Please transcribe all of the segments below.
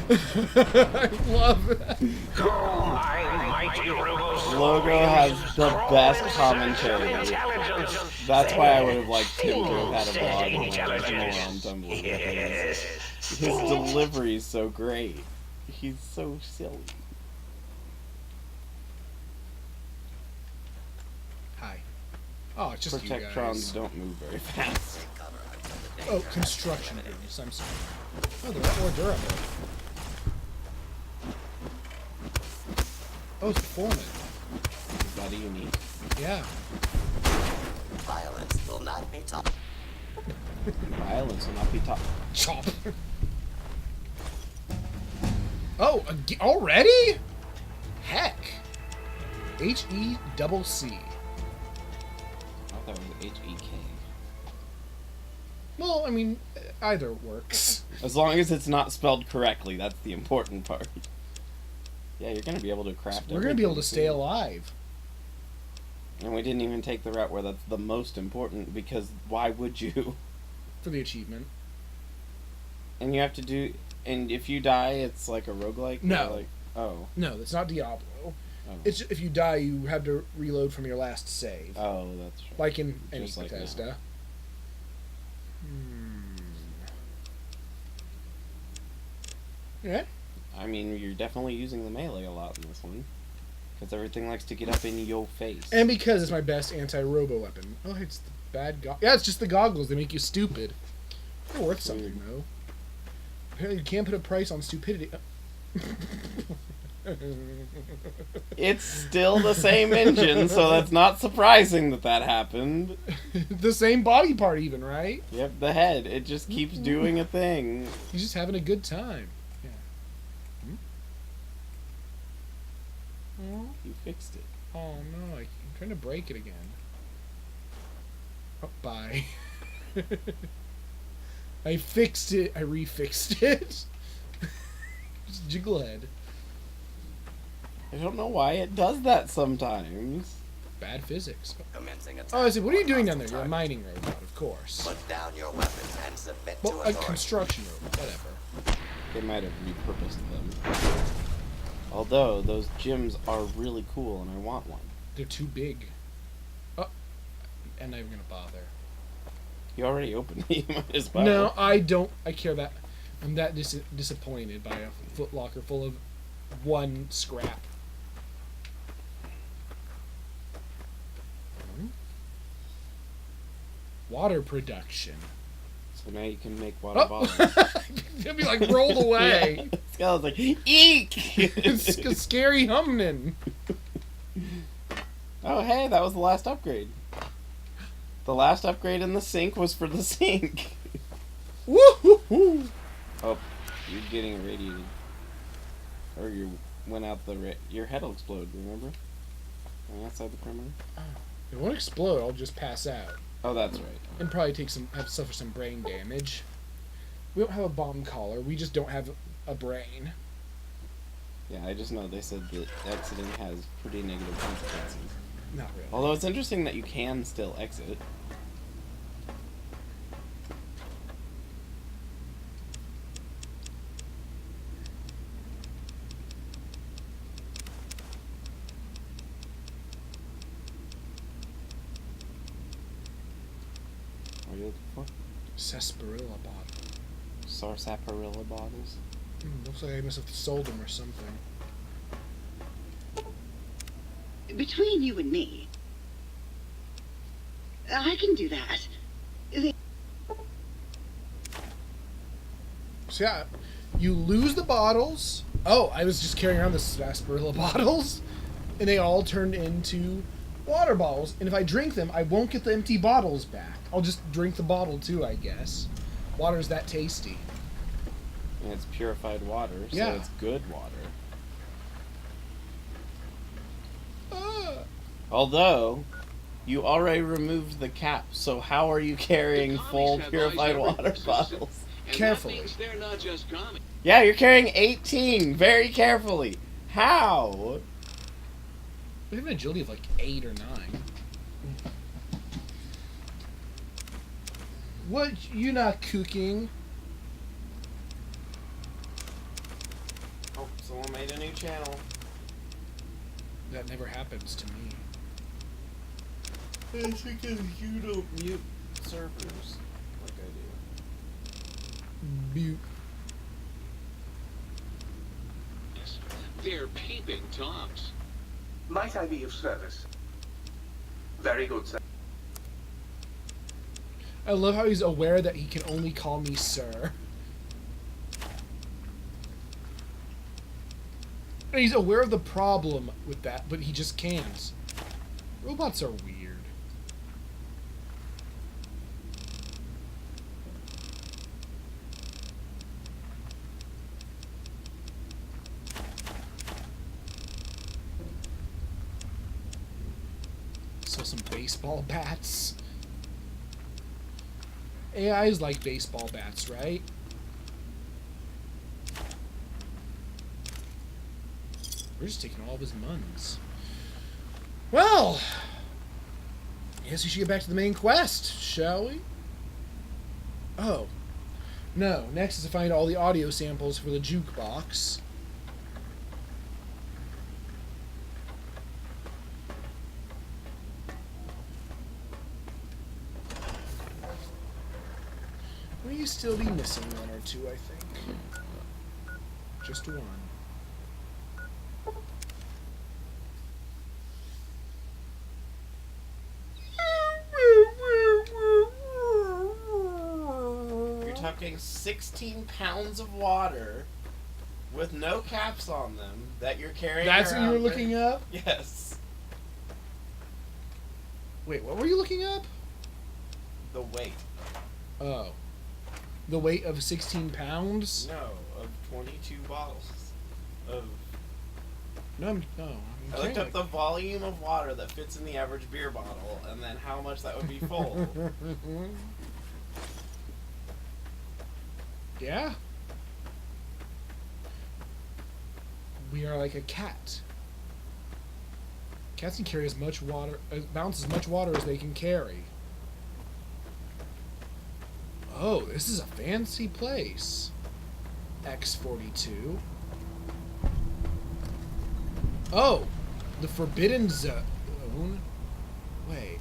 I love that. Logo has the best commentary. That's why I would have liked him to have had a blog when I was more on Tumblr. Because his delivery is so great. He's so silly. Hi. Oh, it's just you guys. Protectrons don't move very fast. Oh, construction goods. I'm sorry. Oh, they're more durable. Oh, it's forming. Is that unique? Yeah. Violence will not be taught. Violence will not be taught. Chop. Oh, already? Heck. H-E-double-C. I thought that was H-E-K. Well, I mean, either works. As long as it's not spelled correctly, that's the important part. Yeah, you're going to be able to craft We're going to be able to stay alive. And we didn't even take the route where that's the most important, because why would you? For the achievement. And you have to do... And if you die, it's like a roguelike? No. Like, oh. No, it's not Diablo. Oh. It's if you die, you have to reload from your last save. Oh, that's right. Like in any Just like Bethesda. Yeah? I mean, you're definitely using the melee a lot in this one. Because everything likes to get up in your face. And because it's my best anti-robo weapon. Oh, it's the bad yeah, it's just the goggles. They make you stupid. They're worth something, though. Apparently you can't put a price on stupidity. It's still the same engine, so that's not surprising that that happened. The same body part even, right? Yep, the head. It just keeps doing a thing. He's just having a good time. Yeah. You fixed it. Oh no, I'm trying to break it again. Oh, bye. I fixed it. I refixed it. Just jiggle head. I don't know why it does that sometimes. Bad physics. Commencing attack. Oh, I see. What are you doing down there? You're a mining robot, of course. Put down your weapons and submit Well, to a authority. construction robot, whatever. They might have repurposed them. Although, those gyms are really cool and I want one. They're too big. Oh, I'm not even gonna bother. You already opened it, you might as well. No, I don't. I care that. I'm that disappointed by a footlocker full of one scrap. Water production. So now you can make water bottles. It'll be like rolled away. Yeah. Skull's like, eek! It's a scary humming. Oh, hey, that was the last upgrade. The last upgrade in the sink was for the sink. Woo-hoo-hoo. Oh, you're getting irradiated. Or you went out your head will explode, remember? Going outside the perimeter? It won't explode, I'll just pass out. Oh, that's right. And probably suffer some brain damage. We don't have a bomb collar, we just don't have a brain. Yeah, I just know they said that exiting has pretty negative consequences. Not really. Although it's interesting that you can still exit. What are you looking for? Sarsaparilla bottle. Sarsaparilla bottles? Looks like I must have sold them or something. Between you and me, I can do that. So yeah, you lose the bottles. Oh, I was just carrying around the sarsaparilla bottles, and they all turned into water bottles. And if I drink them, I won't get the empty bottles back. I'll just drink the bottle too, I guess. Water's that tasty. And it's purified water, so Yeah. it's good water. Ah. Although, you already removed the cap, so how are you carrying full purified water bottles? Carefully. They're not just common. Yeah, you're carrying 18, very carefully. How? We have an agility of like 8 or 9. What? You not cooking? someone made a new channel. That never happens to me. It's because you don't mute servers like I do. Mute. They're peeping toms. Might I be of service? Very good, sir. I love how he's aware that he can only call me sir. And he's aware of the problem with that, but he just can't. Robots are weird. So some baseball bats. AIs like baseball bats, right? We're just taking all of his muns. Well, I guess we should get back to the main quest, shall we? Oh. No, next is to find all the audio samples for the jukebox. We still be missing one or two, I think. Just one. You're talking 16 pounds of water with no caps on them that you're carrying That's what you were around. looking up? Yes. Wait, what were you looking up? The weight. Oh. The weight of 16 pounds? No, of 22 bottles. Of. I looked up the volume of water that fits in the average beer bottle, and then how much that would be full. Yeah? We are like a cat. Cats can carry as much water, bounce as much water as they can carry. Oh, this is a fancy place. X42. Oh, the Forbidden Zone. Wait.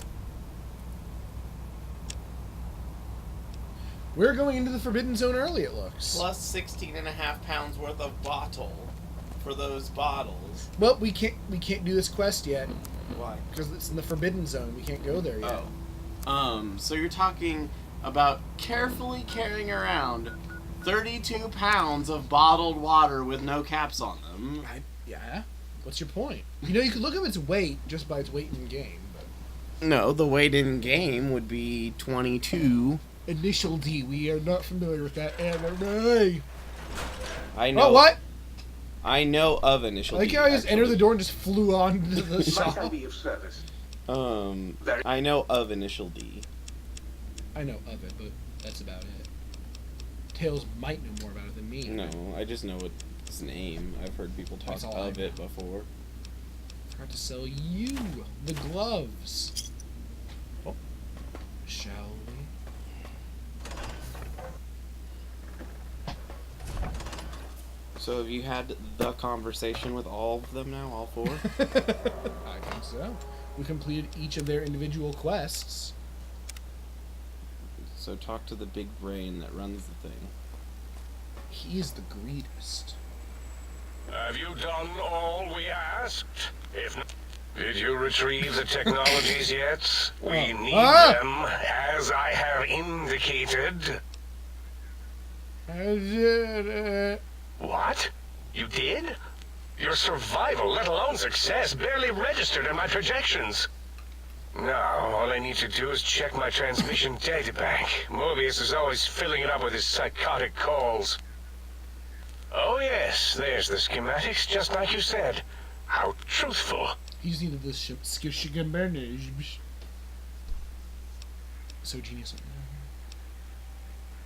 We're going into the Forbidden Zone early, it looks. Plus 16.5 pounds worth of bottle for those bottles. Well, we can't do this quest yet Why? because it's in the Forbidden Zone. We can't go there yet. Oh. So you're talking about carefully carrying around 32 pounds of bottled water with no caps on them. Yeah. What's your point? You know, you could look up its weight just by its weight in game. But No, the weight in game would be 22. Initial D. We are not familiar with that anime. I know. Oh, what? I know of initial I like D. how I just actually. entered the door and just flew on to the Might I shop. be of service? I know of initial D. I know of it, but that's about it. Tails might know more about it than me. No, I just know its name. I've heard people talk That's all I of it before. Forgot to sell you the gloves. Oh. Shall we? So have you had the conversation with all of them now, all four? I think so. We completed each of their individual quests. So talk to the big brain that runs the thing. He is the greatest. Have you done all we asked? If not, did you retrieve the technologies yet? We need them, as I have indicated. I did it. What? You did? Your survival, let alone success, barely registered in my projections. Now, all I need to do is check my transmission databank. Mobius is always filling it up with his psychotic calls. Oh yes, there's the schematics, just like you said. How truthful. He just needed this chicken burnage. So genius.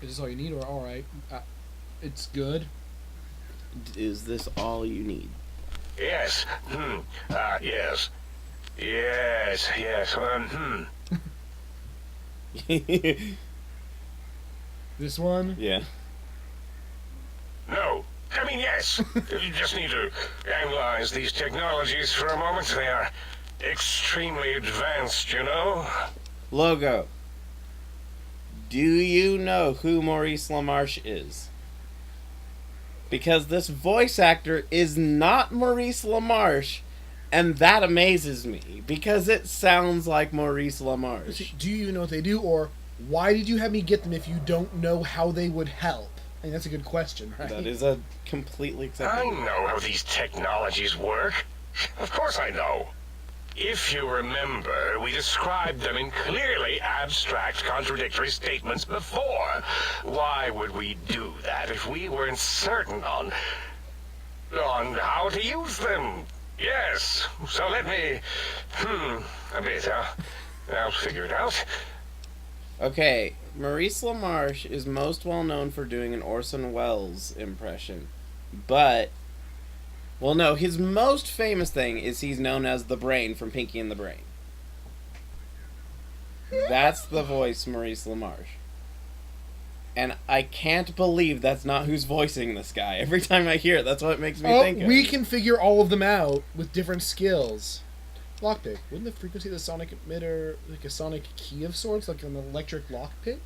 Is this all you need, or alright? It's good. Is this all you need? Yes. Yes. Yes. This one? Yeah. No. I mean, yes. Yes. You just need to analyze these technologies for a moment. They are extremely advanced, you know? Logo. Do you know who Maurice LaMarche is? Because this voice actor is not Maurice LaMarche, and that amazes me, because it sounds like Maurice LaMarche. Do you know what they do, or why did you have me get them if you don't know how they would help? I mean, that's a good question, right? That is a completely I acceptable... know how these technologies work. Of course I know. If you remember, we described them in clearly abstract, contradictory statements before. Why would we do that if we weren't certain on how to use them? Yes. So let me... a bit, huh? I'll figure it out. Okay, Maurice LaMarche is most well known for doing an Orson Welles impression. But... well, no, his most famous thing is he's known as the Brain from Pinky and the Brain. That's the voice Maurice LaMarche. And I can't believe that's not who's voicing this guy. Every time I hear it, that's what it makes me think of. We can figure all of them out with different skills. Lockpick. Wouldn't the frequency of the sonic emitter like a sonic key of sorts, like an electric lockpick?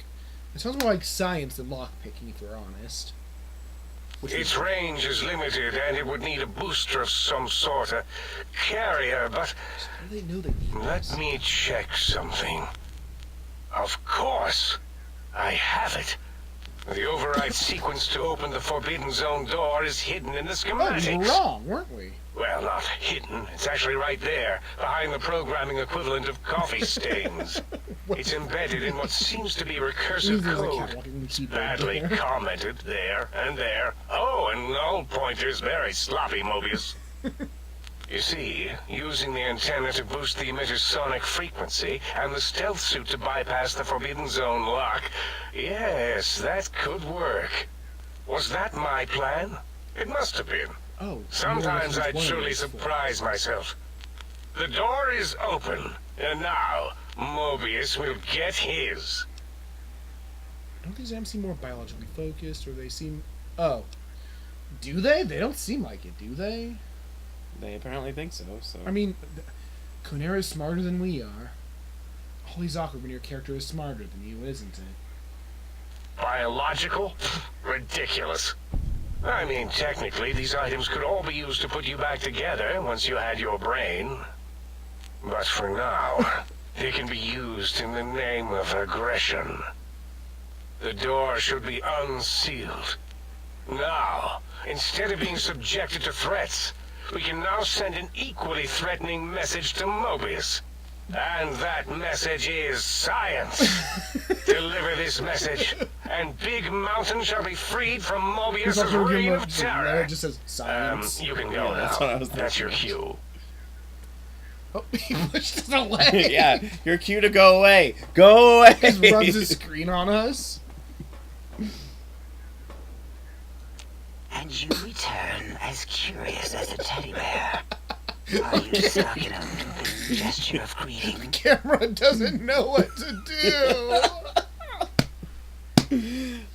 It sounds more like science than lockpicking, if we're honest. Its range is limited, and it would need a booster of some sort, a carrier, but... how do they know they need let this? me check something. Of course, I have it. The override sequence to open the Forbidden Zone door is hidden in the Oh, schematics. we were wrong, weren't we? Well, not hidden. It's actually right there, behind the programming equivalent of coffee stains. It's embedded in what seems to be recursive There's a code. cat walking the keyboard Badly there. commented there and there. Oh, and null pointers very sloppy, Mobius. You see, using the antenna to boost the emitter's sonic frequency and the stealth suit to bypass the Forbidden Zone lock, yes, that could work. Was that my plan? It must have been. Oh. Sometimes I one of truly these four. surprise myself. The door is open, and now Mobius will get his. Don't these amps seem more biologically focused, or they seem... oh. Do they? They don't seem like it, do they? They apparently think so, so... I mean, Kunera is smarter than we are. Always awkward when your character is smarter than you, isn't it? Biological? Ridiculous. I mean, technically, these items could all be used to put you back together once you had your brain. But for now, they can be used in the name of aggression. The door should be unsealed. Now, instead of being subjected to threats, we can now send an equally threatening message to Mobius. And that message is science. Deliver this message, and Big Mountain shall be freed from Mobius' reign of terror. It just says science. You can go Yeah, now. that's what I was That's your thinking. cue. Oh, he pushed us away. yeah, your cue to go away. Go away! Just rubs his screen on us. And you return as curious as a teddy bear. Are you stuck in a looping gesture of greeting? Camera doesn't know what to do.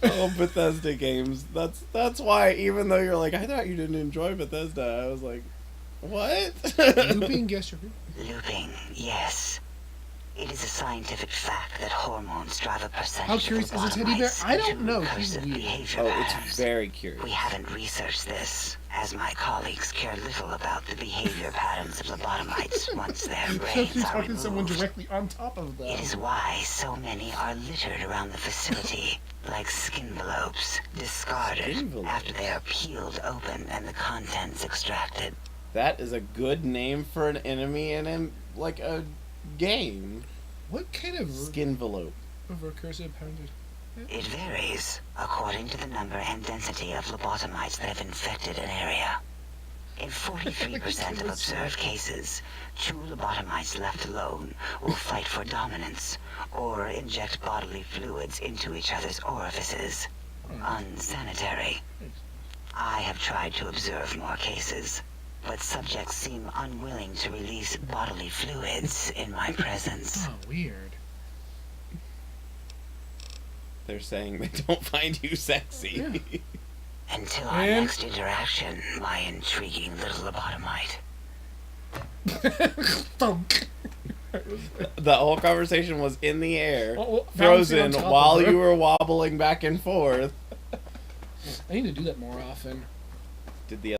Oh, Bethesda games. That's why, even though you're like, I thought you didn't enjoy Bethesda, I was like, what? Looping gesture. Looping, yes. It is a scientific fact that hormones drive a percentage How curious is a teddy bear? I don't know. He's recursive weird. behavior Oh, patterns. it's very curious. We haven't researched this, as my colleagues care little about the behavior patterns of lobotomites once their So brains he's are talking to someone removed. directly on top of them. It is why so many are littered around the facility, like skinvelopes, discarded Skinvelopes? after they are peeled open and the contents extracted. That is a good name for an enemy in a game. What kind of Skinvelope. recursive pattern? It varies according to the number and density of lobotomites that have infected an area. In 43% of observed cases, two lobotomites left alone will fight for dominance or inject bodily fluids into each other's orifices. Unsanitary. I have tried to observe more cases, but subjects seem unwilling to release bodily fluids in my presence. Oh, weird. They're saying they don't find you sexy. Yeah. Until our And- next interaction, my intriguing little lobotomite. Thunk. The whole conversation was in the air, Oh, bouncing frozen, on top of while her. you were wobbling back and forth. I need to do that more often. Did the